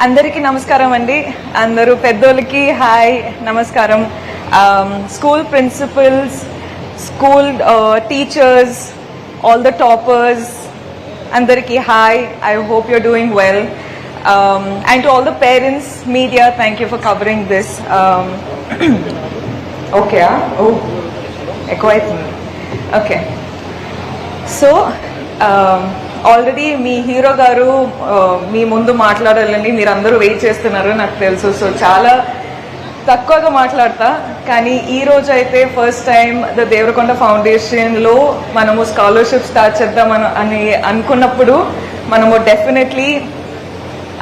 అందరికీ నమస్కారం అండి. అందరూ పెద్దోళ్ళకి హాయ్ నమస్కారం. School principals, school teachers, all the toppers, అందరికీ hi. I hope you're doing well. And to all the parents, media, thank you for covering this. Okay, oh, echo అవుతుంది. Okay. So, already మీ hero గారు మీ ముందు మాట్లాడాలని మీరు అందరూ wait చేస్తున్నారు నాకు తెలుసు. సో చాలా తక్కువగా మాట్లాడతా, కానీ ఈ రోజు అయితే ఫస్ట్ టైం ద దేవరకొండ ఫౌండేషన్లో మనము స్కాలర్షిప్ స్టార్ట్ చేద్దామని అనుకున్నప్పుడు మనము డెఫినెట్లీ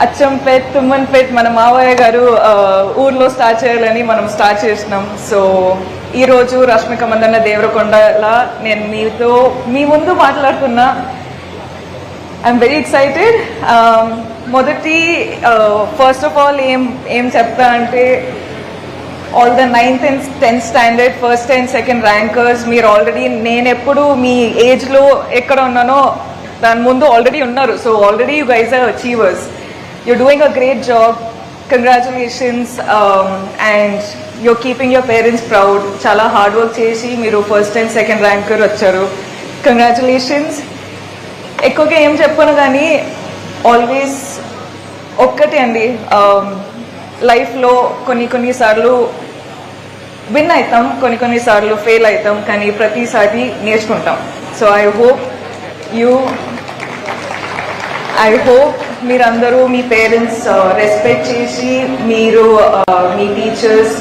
అచ్చంపేట్, తుమ్మన్పేట్ మన మావయ్య గారు ఊర్లో స్టార్ట్ చేయాలని మనం స్టార్ట్ చేసినాం. సో ఈరోజు రష్మిక మందన్న దేవరకొండలా నేను మీ ముందు మాట్లాడుతున్నా. I'm very excited. మొదటి ఫస్ట్ ఆఫ్ ఆల్ ఏం చెప్తా అంటే, all the 9th and 10th standard first and second rankers మీరు ఆల్రెడీ, నేను ఎప్పుడు మీ ఏజ్లో ఎక్కడ ఉన్నానో దాని ముందు ఆల్రెడీ ఉన్నారు. So already you guys are achievers. you're doing a great job. Congratulations. And you're keeping your parents proud. Chala hard work చేసి మీరు ఫస్ట్ అండ్ సెకండ్ ర్యాంకర్ వచ్చారు. కంగ్రాచులేషన్స్. ఎక్కువగా ఏం చెప్పను కానీ ఆల్వేస్ ఒక్కటే అండి, లైఫ్లో కొన్నిసార్లు విన్ అవుతాం, కొన్నిసార్లు ఫెయిల్ అవుతాం, కానీ ప్రతిసారి నేర్చుకుంటాం. సో ఐ హోప్ మీరందరూ మీ పేరెంట్స్ రెస్పెక్ట్ చేసి మీరు మీ టీచర్స్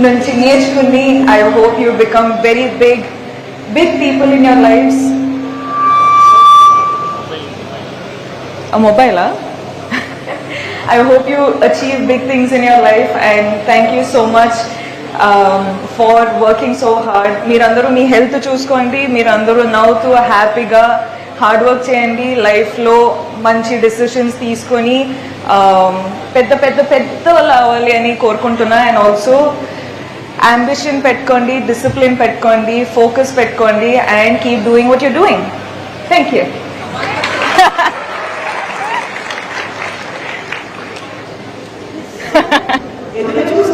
నుంచి నేర్చుకుని I hope you become very big people in your lifes. మొబైలా? I hope you achieve big things in your life, and thank you so much for working so hard. మీరందరూ మీ health చూసుకోండి, మీరందరూ నవ్వుతూ హ్యాపీగా హార్డ్ వర్క్ చేయండి, లైఫ్లో మంచి decisions తీసుకొని పెద్ద వాళ్ళు అవ్వాలి అని కోరుకుంటున్నా. అండ్ ఆల్సో అంబిషన్ పెట్టుకోండి, డిసిప్లిన్ పెట్టుకోండి, ఫోకస్ పెట్టుకోండి, and keep doing what you're doing. Thank you.